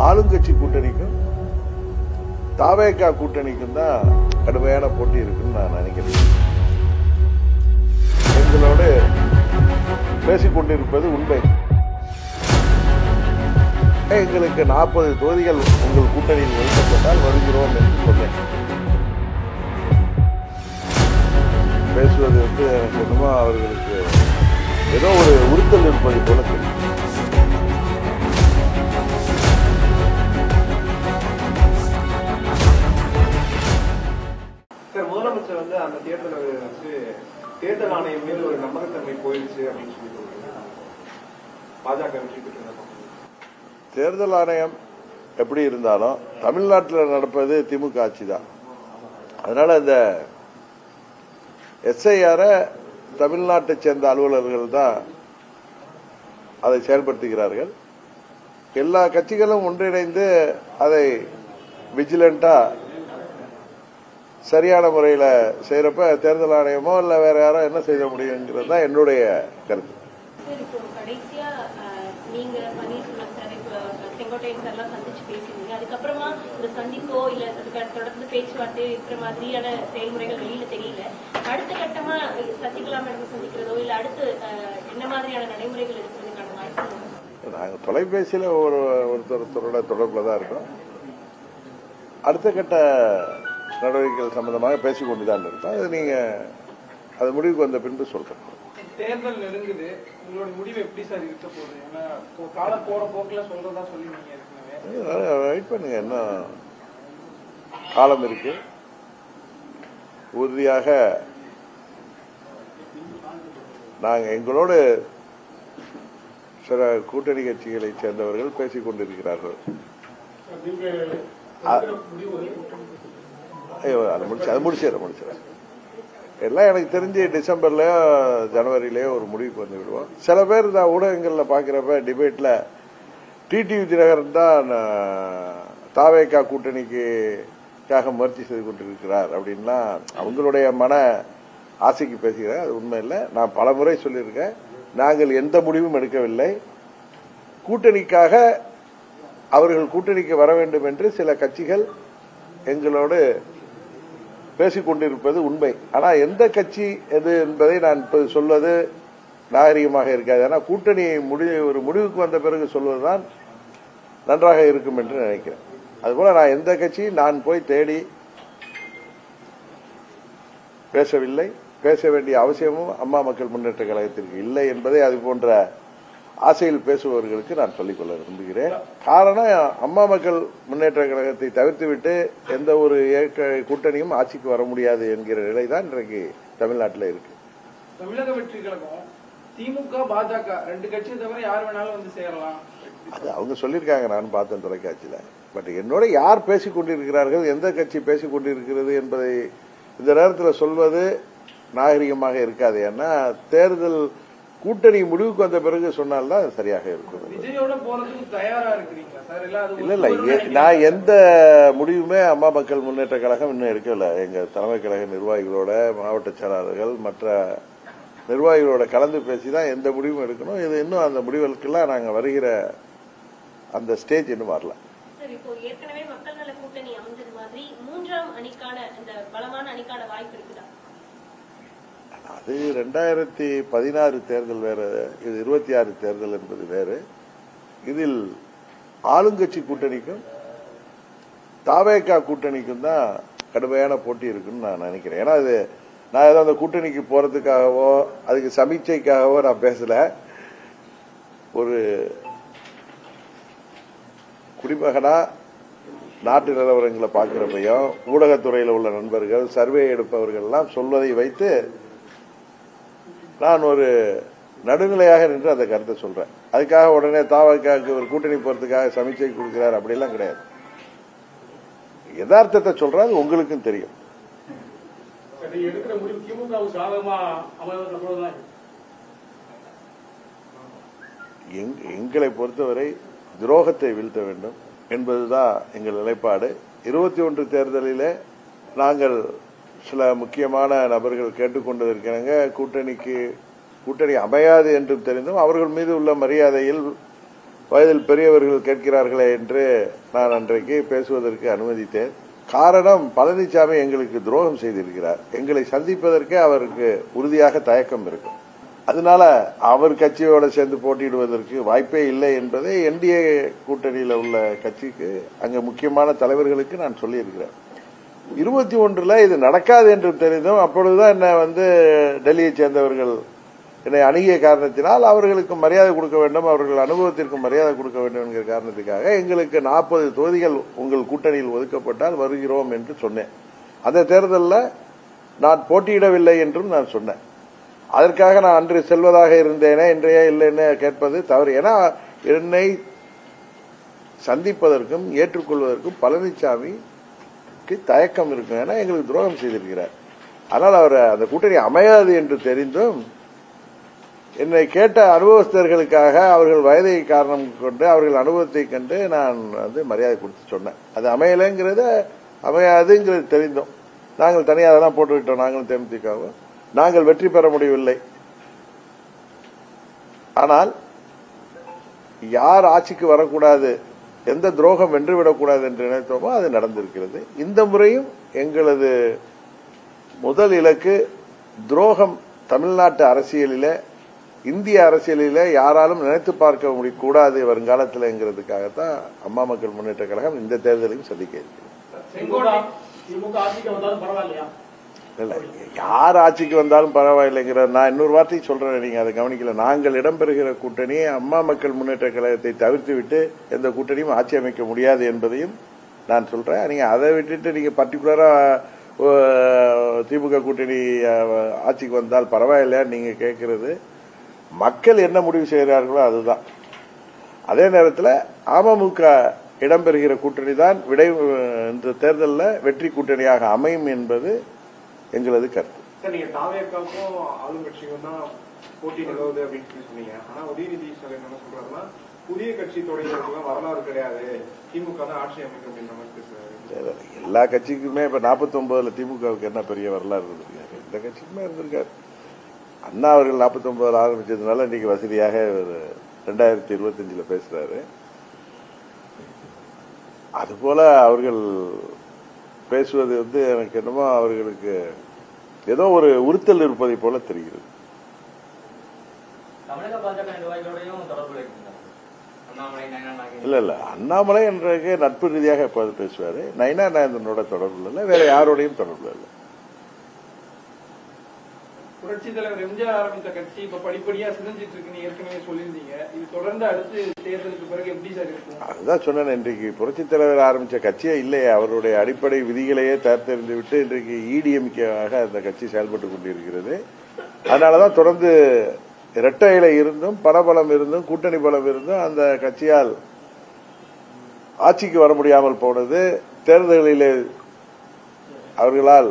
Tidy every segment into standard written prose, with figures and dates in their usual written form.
ஆளுங்கட்சி கூட்டணிக்கும் தாவேகா கூட்டணிக்கும் தான் கடுமையான போட்டி இருக்குன்னு நான் நினைக்கிறேன். எங்களோடு பேசிக் கொண்டிருப்பது உண்மை. எங்களுக்கு 40 தொகுதிகள் உங்கள் கூட்டணியில் ஒதுக்கப்பட்டால் வருகிறோம் என்று சொன்னேன். பேசுவது எனக்கு என்னமோ அவர்களுக்கு ஏதோ ஒரு உறுத்தல் இருப்பதை போல தெரியும். முதலமைச்சர் அந்த தேர்தலை வச்சு தேர்தல் ஆணையம் மீது ஒரு நம்பகத்தன்மை போயிடுச்சு அப்படின்னு சொல்லி பாஜக வெற்றி பெற்று. தேர்தல் ஆணையம் எப்படி இருந்தாலும் தமிழ்நாட்டில் நடப்பது திமுக ஆட்சி தான். அதனால இந்த SIR தமிழ்நாட்டை சேர்ந்த அலுவலர்கள் தான் அதை செயல்படுத்துகிறார்கள். எல்லா கட்சிகளும் ஒன்றிணைந்து அதை விஜிலண்டா சரியான முறையில் செய்யறப்ப தேர்தல் ஆணையமோ இல்ல வேற யாரோ என்ன செய்ய முடியுங்கிறது தான் என்னுடைய கருத்து. கடைசியா நீங்க செங்கோட்டையன் சார்லாம் சந்திச்சு பேசினீங்க. அதுக்கப்புறமா இந்த சந்திப்போ இல்ல தொடர்ந்து பேச்சுவார்த்தை இருக்கிற மாதிரியான செயல்முறைகள் வெளியில தெரியல. அடுத்த கட்டமா சசிகலா மேடம் சந்திக்கிறதோ இல்ல அடுத்து என்ன மாதிரியான நடைமுறைகள் இருக்கிறதுக்கான வாய்ப்பு? நாங்க தொலைபேசியில ஒருத்தரோட தொடர்புல தான் இருக்கோம். அடுத்த கட்ட நடவடிக்கைகள் சம்பந்தமாக பேசிக் கொண்டுதான் இருக்கோம். அது நீங்க அது முடிவுக்கு வந்த பின்பு சொல்றேன். தேர்தல் நெருங்குது, உங்களோட முடிவு எப்படி சார் இருக்க போகுது? ஏன்னா காலம் போற போக்குல சொல்றதா சொல்லி நீங்க வெயிட் பண்ணுங்க, என்ன காலம் இருக்கு. உறுதியாக நாங்க எங்களோடு சில கூட்டணி கட்சிகளை சேர்ந்தவர்கள் பேசிக் கொண்டிருக்கிறார்கள். அது முடிச்சிடறேன். எல்லாம் எனக்கு தெரிஞ்சு டிசம்பர்லயோ ஜனவரியிலயோ ஒரு முடிவுக்கு வந்து விடுவோம். சில பேர் நான் ஊடகங்கள்ல பாக்குறப்ப டிபேட்ல டிடிவி தினகரன் தான் தாவேகா கூட்டணிக்காக முயற்சி செய்து கொண்டிருக்கிறார் அப்படின்லாம் அவங்களுடைய மன ஆசைக்கு பேசுகிறேன். அது உண்மை இல்லை. நான் பல முறை சொல்லியிருக்கேன், நாங்கள் எந்த முடிவும் எடுக்கவில்லை. கூட்டணிக்காக அவர்கள் கூட்டணிக்கு வர வேண்டும் என்று சில கட்சிகள் எங்களோடு பேசிக் கொண்டிருப்பது உண்மை. ஆனா எந்த கட்சி எது என்பதை நான் சொல்வது நாகரிகமாக இருக்காது. ஆனா கூட்டணி ஒரு முடிவுக்கு வந்த பிறகு சொல்வதுதான் நன்றாக இருக்கும் என்று நினைக்கிறேன். அதுபோல நான் எந்த கட்சி நான் போய் தேடி பேசவில்லை. பேச வேண்டிய அவசியமும் அம்மா மக்கள் முன்னேற்ற கழகத்திற்கு இல்லை என்பதை அது போன்ற ஆசையில் பேசுபவர்களுக்கு நான் சொல்லிக்கொள்ள விரும்புகிறேன். காரணம், அம்மா மக்கள் முன்னேற்ற கழகத்தை தவிர்த்துவிட்டு எந்த ஒரு கூட்டணியும் ஆட்சிக்கு வர முடியாது என்கிற நிலைதான் இன்றைக்கு தமிழ்நாட்டில் இருக்கு. தமிழக வெற்றி கழகம் திமுக பாஜக 2 கட்சியை தவிர யார் வேணாலும் வந்து சேரலாம் அது அவங்க சொல்லியிருக்காங்க. நான் பார்த்தேன் தொலைக்காட்சியில. பட் என்னோட யார் பேசிக் கொண்டிருக்கிறார்கள், எந்த கட்சி பேசிக் கொண்டிருக்கிறது என்பதை இந்த நேரத்தில் சொல்வது நாகரிகமாக இருக்காது. ஏன்னா தேர்தல் கூட்டணி முடிவுக்கு வந்த பிறகு சொன்னால்தான் சரியாக இருக்கும். இல்ல, நான் எந்த முடிவுமே அம்மா மக்கள் முன்னேற்ற கழகம் இன்னும் எடுக்கல. எங்க தலைமை கழக நிர்வாகிகளோட, மாவட்ட செயலாளர்கள், மற்ற நிர்வாகிகளோட கலந்து பேசிதான் எந்த முடிவும் எடுக்கணும். இது இன்னும் அந்த முடிவுகளுக்கெல்லாம் நாங்க வருகிற அந்த ஸ்டேஜ் இன்னும் வரல. ஏற்கனவே மக்கள் நல கூட்டணி அமைஞ்சது மாதிரி 3ஆம் அணிக்கான இந்த பலமான அணிக்கான வாய்ப்பு இருக்குதா? அது 2016 தேர்தல் வேற, இது 26 தேர்தல் என்பது வேறு. இதில் ஆளுங்கட்சி கூட்டணிக்கும் தாவேகா கூட்டணிக்கும் தான் கடுமையான போட்டி இருக்குன்னு நான் நினைக்கிறேன். ஏன்னா நான் ஏதோ அந்த கூட்டணிக்கு போறதுக்காகவோ அதுக்கு சமீட்சைக்காகவோ நான் பேசல. ஒரு குடிமகனா நாட்டு நிலவரங்களை பார்க்கிறப்பையும் ஊடகத்துறையில் உள்ள நண்பர்கள், சர்வே எடுப்பவர்கள் எல்லாம் சொல்வதை வைத்து நான் ஒரு நடுநிலையாக நின்று அந்த கருத்தை சொல்றேன். அதுக்காக உடனே தாவக்காக்கு ஒரு கூட்டணி போறதுக்காக சமீட்சை கொடுக்கிறார் அப்படிலாம் கிடையாது. யதார்த்தத்தை சொல்றது உங்களுக்கும் தெரியும். எங்களை பொறுத்தவரை துரோகத்தை வீழ்த்த வேண்டும் என்பதுதான் எங்கள் நிலைப்பாடு. 21 தேர்தலிலே நாங்கள் சில முக்கியமான நபர்கள் கேட்டுக்கொண்டிருக்கிறாங்க. கூட்டணி அமையாது என்றும் தெரிந்தும் அவர்கள் மீது உள்ள மரியாதையில் வயதில் பெரியவர்கள் கேட்கிறார்களே என்று நான் அன்றைக்கு பேசுவதற்கு அனுமதித்தேன். காரணம், பழனிசாமி எங்களுக்கு துரோகம் செய்திருக்கிறார். எங்களை சந்திப்பதற்கே அவருக்கு உறுதியாக தயக்கம் இருக்கும். அதனால அவர் கட்சியோட சேர்ந்து போட்டியிடுவதற்கு வாய்ப்பே இல்லை என்பதை என்டிஏ கூட்டணியில் உள்ள கட்சிக்கு அங்க முக்கியமான தலைவர்களுக்கு நான் சொல்லியிருக்கிறேன். 21 இது நடக்காது என்று தெரிந்தும் அப்பொழுதுதான் என்ன டெல்லியை சேர்ந்தவர்கள் என்னை அணுகிய காரணத்தினால் அவர்களுக்கு மரியாதை கொடுக்க வேண்டும், அவர்கள் அனுபவத்திற்கு மரியாதை கொடுக்க வேண்டும் என்கிற காரணத்துக்காக எங்களுக்கு 40 தொகுதிகள் உங்கள் கூட்டணியில் ஒதுக்கப்பட்டால் வருகிறோம் என்று சொன்னேன். அந்த தேர்தலில் நான் போட்டியிடவில்லை என்றும் நான் சொன்னேன். அதற்காக நான் அன்று செல்வதாக இருந்தேனே இன்றைய இல்லைன்னு கேட்பது தவறு. ஏன்னா என்னை சந்திப்பதற்கும் ஏற்றுக்கொள்வதற்கும் பழனிசாமிக்கு தயக்கம் இருக்கும். ஏன்னா எங்களுக்கு துரோகம் செய்திருக்கிறார். ஆனால் அவர் அந்த கூட்டணி அமையாது என்று தெரிந்தும் என்னை கேட்ட அனுபவஸ்தர்களுக்காக அவர்கள் வயதை காரணம் கொண்டு அவர்கள் அனுபவத்தை கண்டு நான் மரியாதை கொடுத்து சொன்னேன். அது அமையலைங்கிறத அமையாதுங்கிறது தெரிந்தோம். நாங்கள் தனியாக தான் போட்டுவிட்டோம். நாங்களும் தேமுதிகவும் நாங்கள் வெற்றி பெற முடியவில்லை. ஆனால் யார் ஆட்சிக்கு வரக்கூடாது, எந்த துரோகம் வென்றுவிடக்கூடாது என்று நினைத்தோமோ அது நடந்திருக்கிறது. இந்த முறையும் எங்களது முதல் இலக்கு துரோகம் தமிழ்நாட்டு அரசியலிலே, இந்திய அரசியலிலே யாராலும் நினைத்து பார்க்க முடியக்கூடாது வருங்காலத்தில்ங்கிறதுக்காகத்தான் அம்மா மக்கள் முன்னேற்ற கழகம் இந்த தேர்தலையும் சந்திக்க இருக்கிறது. யார் ஆட்சிக்கு வந்தாலும் பரவாயில்லைங்கிற நான் இன்னொரு வார்த்தை சொல்றேன், நீங்க அதை கவனிக்கல. நாங்கள் இடம்பெறுகிற கூட்டணி அம்மா மக்கள் முன்னேற்ற கழகத்தை தவிர்த்து விட்டு எந்த கூட்டணியும் ஆட்சி அமைக்க முடியாது என்பதையும் நான் சொல்றேன். நீங்க அதை விட்டுட்டு நீங்க பர்டிகுலரா திமுக கூட்டணி ஆட்சிக்கு வந்தால் பரவாயில்லையா நீங்க கேட்கிறது, மக்கள் என்ன முடிவு செய்கிறார்களோ அதுதான். அதே நேரத்தில் அமமுக இடம்பெறுகிற கூட்டணி தான் இந்த தேர்தலில் வெற்றி கூட்டணியாக அமையும் என்பது எங்களது கருத்து. நீங்க தாவேக்காவுக்கும் ஆளுங்கட்சிக்கும் தான் போட்டி நிலவுது அப்படின்னு சொன்னீங்க. ஆனா உதயநிதி ஸ்டாலின் என்ன சொல்றாருன்னா, புதிய கட்சி தொடங்கியவர்கள் வரலாறு கிடையாது, திமுக தான் ஆட்சி அமைக்கும் அப்படின்ற மாதிரி பேசுறாரு. எல்லா கட்சிக்குமே இப்ப 49ல திமுகவுக்கு என்ன பெரிய வரலாறு இருந்திருக்காரு? எந்த கட்சிக்குமே இருந்திருக்காரு. அண்ணா அவர்கள் 49 ஆரம்பிச்சதுனால இன்னைக்கு வசதியாக 2025 பேசுறாரு. அதுபோல அவர்கள் பேசுவது எனக்கு என்னமோ அவர்களுக்கு ஏதோ ஒரு உறுத்தல் இருப்பதை போல தெரிகிறது. இல்ல அண்ணாமலை என்றே நட்பு ரீதியாக எப்போது பேசுவாரு. நயினா நாயந்தனோட தொடர்பு இல்லை, வேற யாரோடையும் தொடர்பு இல்லை. புரட்சி தலைவர் எம்ஜிஆர் ஆரம்பித்த கட்சி இப்ப படிப்படியா சிதைஞ்சிட்டு இருக்குன்னு ஏற்கனவே சொல்லியிருந்தீங்க. இது தொடர்ந்து அடுத்து தேர்தலுக்கு பிறகு எப்படி சார் இருக்கும்? அதுதான் சொன்னேன். இன்றைக்கு புரட்சி தலைவர் ஆரம்பிச்ச கட்சியே இல்லையே. அவருடைய அடிப்படை விதிகளையே தேர்ந்தெறிந்து விட்டு இன்றைக்கு இடிஎம்கேவாக அந்த கட்சி செயல்பட்டுக் கொண்டிருக்கிறது. அதனாலதான் தொடர்ந்து இரட்டை இலை இருந்தும் பணபலம் இருந்தும் கூட்டணி பலம் இருந்தும் அந்த கட்சியால் ஆட்சிக்கு வர முடியாமல் போனது, தேர்தலிலே அவர்களால்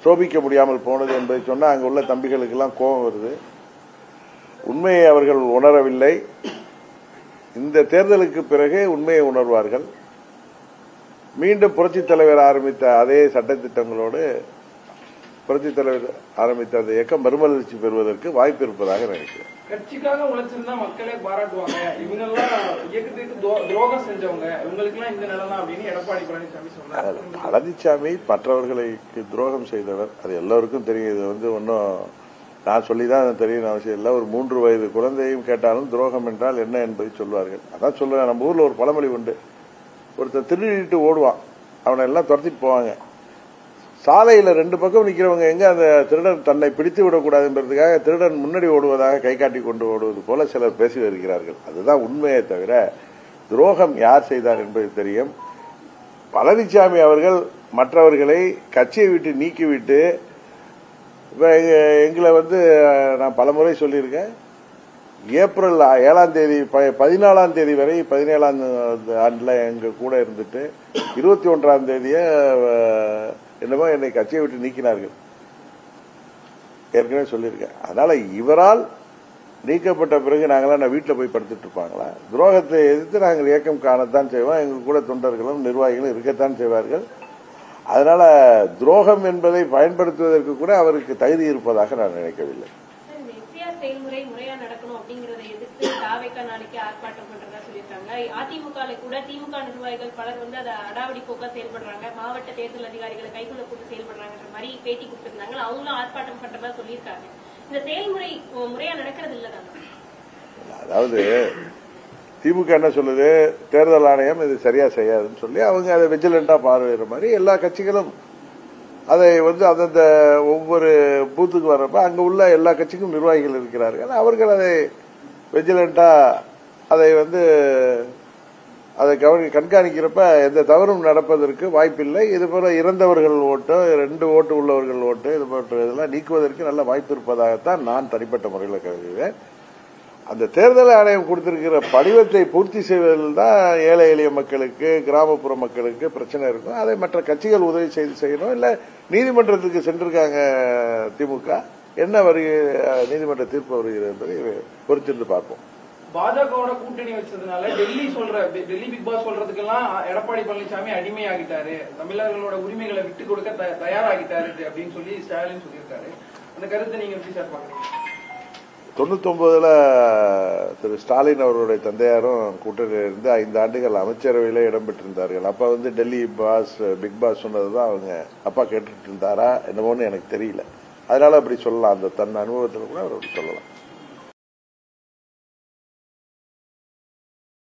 சோபிக்க முடியாமல் போனது என்பதை சொன்னா அங்க உள்ள தம்பிகளுக்கு எல்லாம் கோபம் வருது. உண்மையை அவர்கள் உணரவில்லை. இந்த தேர்தலுக்கு பிறகு உண்மையை உணர்வார்கள். மீண்டும் புரட்சித் தலைவர் ஆரம்பித்த அதே சட்டத்திட்டங்களோடு புரட்சித் தலைவர் ஆரம்பித்த அந்த இயக்கம் மறுமலர்ச்சி பெறுவதற்கு வாய்ப்பு இருப்பதாக நினைக்கிறேன். கட்சிக்காக உழைச்சிருந்தா மக்களே பாராட்டுவாங்க. இவங்கெல்லாம் இயக்கத்துக்கு துரோகம் செஞ்சவங்க, இவங்களுக்கு எல்லாம் இந்த நிலைமை அப்படின்னு எடப்பாடி பழனிசாமி சொன்னார். பழனிசாமி மற்றவர்களுக்கு துரோகம் செய்தவர், அது எல்லோருக்கும் தெரியும். இது ஒன்னும் நான் சொல்லிதான் தெரியும் அவசியம் இல்லை. ஒரு 3 வயது குழந்தையும் கேட்டாலும் துரோகம் என்றால் என்ன என்பதை சொல்வார்கள். அதான் சொல்றேன், நம்ம ஊர்ல ஒரு பழமொழி உண்டு. ஒருத்தர் திருடிட்டு ஓடுவான், அவனை எல்லாம் துரத்திட்டு போவாங்க. சாலையில 2 பக்கம் நிக்கிறவங்க எங்க அந்த திருடன் தன்னை பிடித்து விடக்கூடாது என்பதற்காக திருடன் முன்னாடி ஓடுவதாக கை காட்டி கொண்டு ஓடுவது போல சிலர் பேசி வருகிறார்கள். அதுதான் உண்மையை தவிர துரோகம் யார் செய்தார் என்பது தெரியும். பழனிசாமி அவர்கள் மற்றவர்களை கட்சியை விட்டு நீக்கிவிட்டு எங்களை நான் பலமுறை சொல்லியிருக்கேன். ஏப்ரல் 7ஆம் தேதி 14ஆம் தேதி வரை 17ஆம் ஆண்டுல எங்க கூட இருந்துட்டு 21ஆம் தேதிய என்னமோ என்னை கட்சியை விட்டு நீக்கினார்கள். ஏற்கனவே சொல்லியிருக்கேன். அதனால இவரால் நீக்கப்பட்ட பிறகு நாங்களாம் வீட்டில் போய் படுத்துட்டு இருப்பாங்களா? துரோகத்தை எதிர்த்து நாங்கள் இயக்கம் காணத்தான் செய்வோம். எங்க கூட தொண்டர்களும் நிர்வாகிகளும் இருக்கத்தான் செய்வார்கள். அதனால துரோகம் என்பதை பயன்படுத்துவதற்கு கூட அவருக்கு தகுதி இருப்பதாக நான் நினைக்கவில்லை. செயல்முறை முறையா நடக்கணும் அப்படிங்கறதை எதிர்த்து பாஜக நாளைக்கு ஆர்ப்பாட்டம் பண்றதா சொல்லியிருக்காங்க. அதிமுக கூட திமுக நிர்வாகிகள் பலர் வந்து அதை அடாவடி போக்கா செயல்படுறாங்க, மாவட்ட தேர்தல் அதிகாரிகளை கைக்குள்ள போட்டு செயல்படுறாங்கன்ற மாதிரி பேட்டி கொடுத்திருந்தாங்க. அவங்களும் ஆர்ப்பாட்டம் பண்றதா சொல்லியிருக்காங்க. இந்த செயல்முறை முறையா நடக்கிறது இல்லதாங்க. அதாவது திமுக என்ன சொல்லுது, தேர்தல் ஆணையம் இது சரியா செய்யாதுன்னு சொல்லி அவங்க அதை விஜிலண்டா பார்வையிற மாதிரி எல்லா கட்சிகளும் அதை வந்து அந்தந்த ஒவ்வொரு பூத்துக்கு வர்றப்ப அங்க உள்ள எல்லா கட்சிக்கும் நிர்வாகிகள் இருக்கிறார்கள். அவர்கள் அதை விஜிலண்டா அதை வந்து அதை கண்காணிக்கிறப்ப எந்த தவறும் நடப்பதற்கு வாய்ப்பில்லை. இதுபோல இறந்தவர்கள் ஓட்டு, 2 ஓட்டு உள்ளவர்கள் ஓட்டு, இது போன்ற இதெல்லாம் நீக்குவதற்கு நல்ல வாய்ப்பு இருப்பதாகத்தான் நான் தனிப்பட்ட முறையில் கருதுகிறேன். அந்த தேர்தல் ஆணையம் கொடுத்திருக்கிற படிவத்தை பூர்த்தி செய்வதில் தான் ஏழை எளிய மக்களுக்கு, கிராமப்புற மக்களுக்கு பிரச்சனை இருக்கும். அதை மற்ற கட்சிகள் உதவி செய்யணும். இல்ல நீதிமன்றத்துக்கு சென்றிருக்காங்க திமுக, என்ன நீதிமன்ற தீர்ப்பு வருகிறது என்பதை பொறுத்திருந்து பார்ப்போம். பாஜகவோட கூட்டணி வச்சதுனால டெல்லி பிக் பாஸ் சொல்றதுக்கெல்லாம் எடப்பாடி பழனிசாமி அடிமையாகிட்டாரு, தமிழர்களோட உரிமைகளை விட்டு கொடுக்க தயாராகிட்டாரு அப்படின்னு சொல்லி ஸ்டாலின் சொல்லியிருக்காரு. அந்த கருத்தை நீங்க எப்படி சார் பாக்குறீங்க? 99 திரு ஸ்டாலின் அவருடைய தந்தையாரும் கூட்டணியில் இருந்து 5 ஆண்டுகள் அமைச்சரவையில இடம்பெற்றிருந்தார்கள். அப்ப வந்து டெல்லி பிக் பாஸ் சொன்னதுதான் அவங்க அப்பா கேட்டுட்டு இருந்தாரா என்னமோன்னு எனக்கு தெரியல. அதனால அப்படி சொல்லலாம், அந்த தன் அனுபவத்தில் கூட அவர் அப்படி சொல்லலாம்.